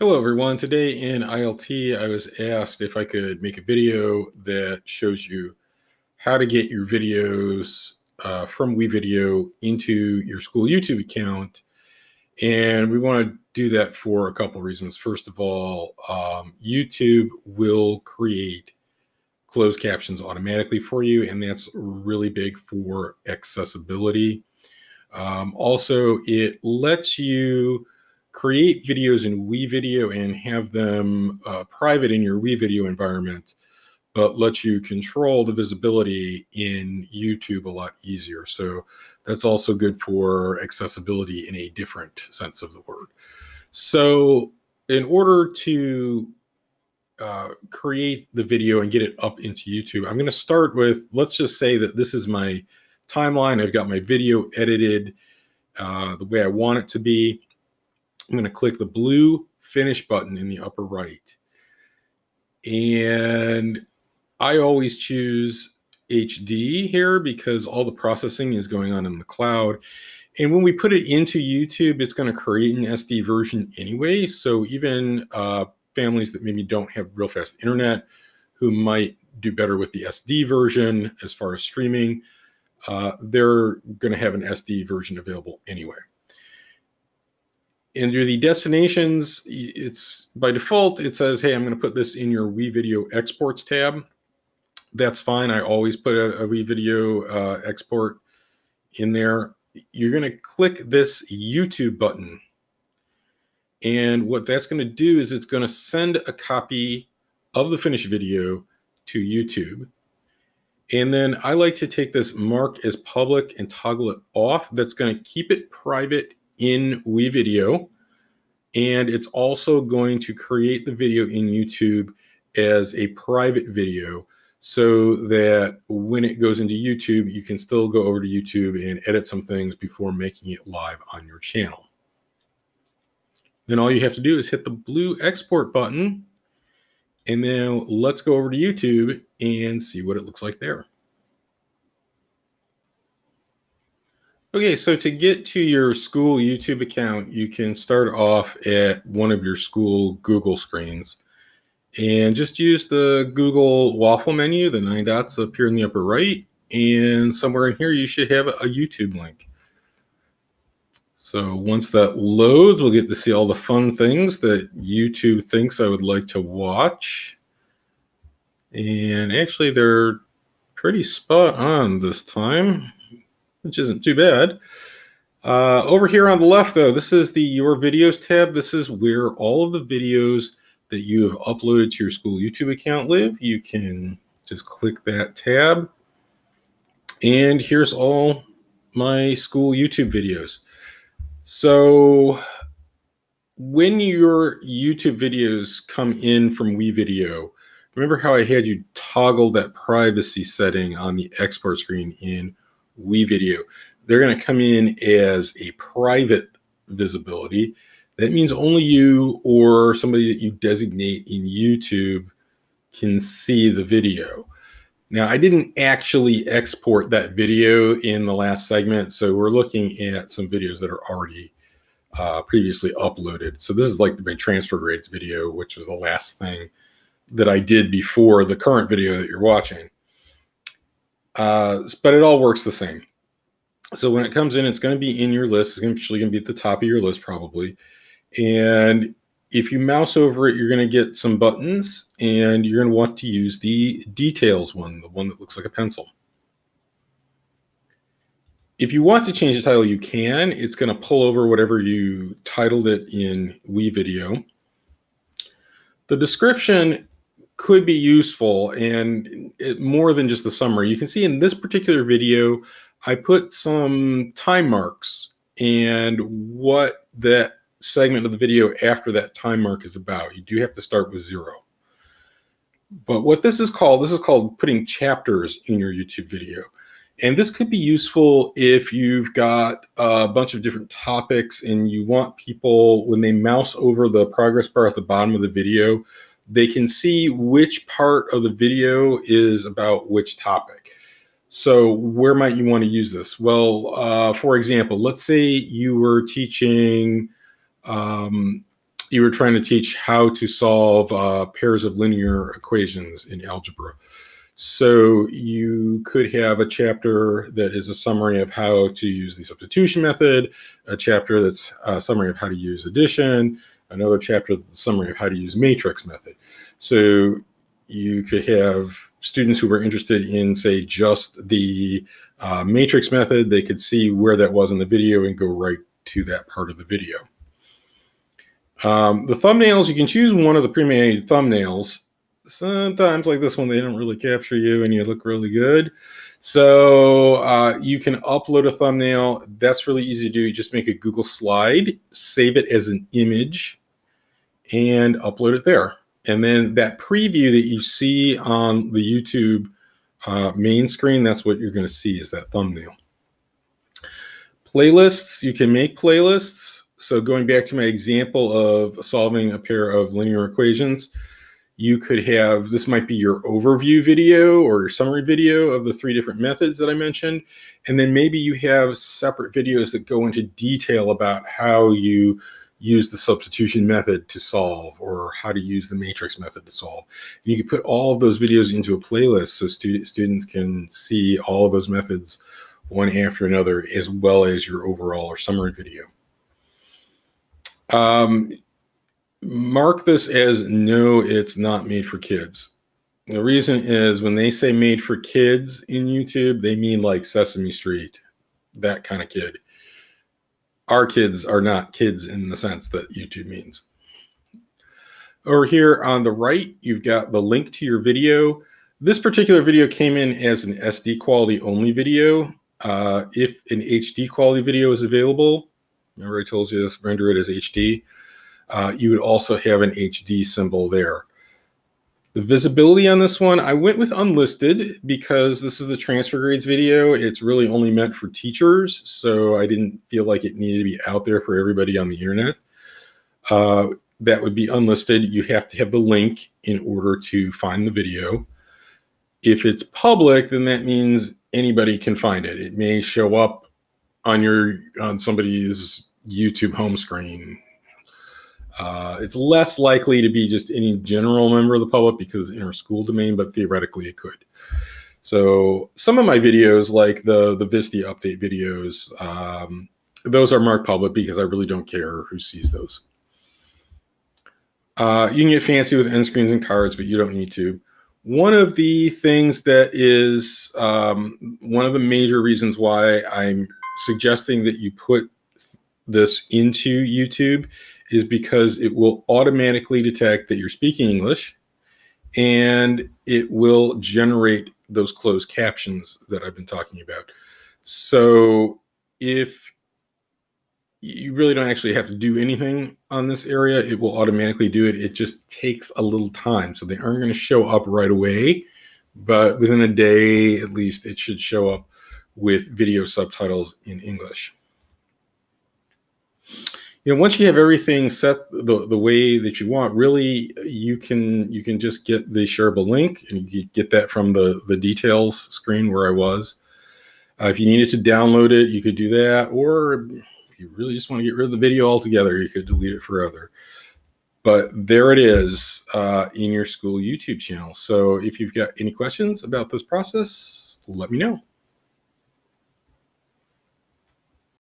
Hello everyone. Today in ILT, I was asked if I could make a video that shows you how to get your videos from WeVideo into your school YouTube account. And we want to do that for a couple of reasons. First of all, YouTube will create closed captions automatically for you, and that's really big for accessibility. Also, it lets you create videos in WeVideo and have them private in your WeVideo environment, but lets you control the visibility in YouTube a lot easier. So that's also good for accessibility in a different sense of the word. So in order to create the video and get it up into YouTube, I'm going to start with, let's just say that this is my timeline. I've got my video edited the way I want it to be. I'm going to click the blue finish button in the upper right. And I always choose HD here because all the processing is going on in the cloud. And when we put it into YouTube, it's going to create an SD version anyway. So even families that maybe don't have real fast internet, who might do better with the SD version as far as streaming, they're going to have an SD version available anyway. Under the destinations, it's by default, it says, hey, I'm going to put this in your WeVideo exports tab. That's fine. I always put a WeVideo export in there. You're going to click this YouTube button. And what that's going to do is it's going to send a copy of the finished video to YouTube. And then I like to take this mark as public and toggle it off. That's going to keep it private in WeVideo. And it's also going to create the video in YouTube as a private video so that when it goes into YouTube, you can still go over to YouTube and edit some things before making it live on your channel. Then all you have to do is hit the blue export button. And then let's go over to YouTube and see what it looks like there. Okay, so to get to your school YouTube account, you can start off at one of your school Google screens and just use the Google waffle menu, the 9 dots up here in the upper right, and somewhere in here you should have a YouTube link. So once that loads, we'll get to see all the fun things that YouTube thinks I would like to watch. And actually, they're pretty spot on this time, which isn't too bad. Over here on the left, though, this is the Your Videos tab. This is where all of the videos that you have uploaded to your school YouTube account live. You can just click that tab. And here's all my school YouTube videos. So when your YouTube videos come in from WeVideo, remember how I had you toggle that privacy setting on the export screen in WeVideo? They're going to come in as a private visibility. That means only you or somebody that you designate in YouTube can see the video. Now, I didn't actually export that video in the last segment, so we're looking at some videos that are already previously uploaded. So this is like my transfer grades video, which was the last thing that I did before the current video that you're watching. But it all works the same. So when it comes in, it's going to be in your list. It's actually going to be at the top of your list probably. And if you mouse over it, you're going to get some buttons, and you're going to want to use the details one, the one that looks like a pencil. If you want to change the title, you can. It's going to pull over whatever you titled it in WeVideo. The description could be useful, and more than just the summary. You can see in this particular video, I put some time marks and what that segment of the video after that time mark is about. You do have to start with 0. But what this is called putting chapters in your YouTube video. And this could be useful if you've got a bunch of different topics and you want people, when they mouse over the progress bar at the bottom of the video, they can see which part of the video is about which topic. So where might you want to use this? Well, for example, let's say you were teaching you were trying to teach how to solve pairs of linear equations in algebra. So you could have a chapter that is a summary of how to use the substitution method, a chapter that's a summary of how to use addition, another chapter that's a summary of how to use matrix method. So you could have students who were interested in, say, just the matrix method. They could see where that was in the video and go right to that part of the video. The thumbnails, you can choose one of the pre-made thumbnails. Sometimes, like this one, they don't really capture you and you look really good. So you can upload a thumbnail. That's really easy to do. You just make a Google slide, save it as an image, and upload it there. And then that preview that you see on the YouTube main screen, that's what you're going to see is that thumbnail. Playlists, you can make playlists. So going back to my example of solving a pair of linear equations, you could have, this might be your overview video or your summary video of the 3 different methods that I mentioned. And then maybe you have separate videos that go into detail about how you use the substitution method to solve or how to use the matrix method to solve. And you can put all of those videos into a playlist so students can see all of those methods one after another, as well as your overall or summary video. Mark this as no, it's not made for kids. The reason is when they say made for kids in YouTube, they mean like Sesame Street, that kind of kid. Our kids are not kids in the sense that YouTube means. Over here on the right, you've got the link to your video. This particular video came in as an SD quality only video. If an HD quality video is available, remember I told you this, render it as HD. You would also have an HD symbol there. The visibility on this one, I went with unlisted because this is the transfer grades video. It's really only meant for teachers, so I didn't feel like it needed to be out there for everybody on the internet. That would be unlisted. You have to have the link in order to find the video. If it's public, then that means anybody can find it. It may show up on somebody's YouTube home screen. It's less likely to be just any general member of the public because it's in our school domain, but theoretically it could. So some of my videos, like the Vista update videos, those are marked public because I really don't care who sees those. You can get fancy with end screens and cards, but you don't need to. One of the things that is one of the major reasons why I'm suggesting that you put this into YouTube is because it will automatically detect that you're speaking English, and it will generate those closed captions that I've been talking about. So if you really don't actually have to do anything on this area, it will automatically do it. It just takes a little time. So they aren't going to show up right away, but within a day at least, it should show up with video subtitles in English. You know, once you have everything set the way that you want, really, you can just get the shareable link, and you get that from the details screen where I was. If you needed to download it, you could do that, or if you really just want to get rid of the video altogether, you could delete it forever. But there it is in your school YouTube channel. So if you've got any questions about this process, let me know.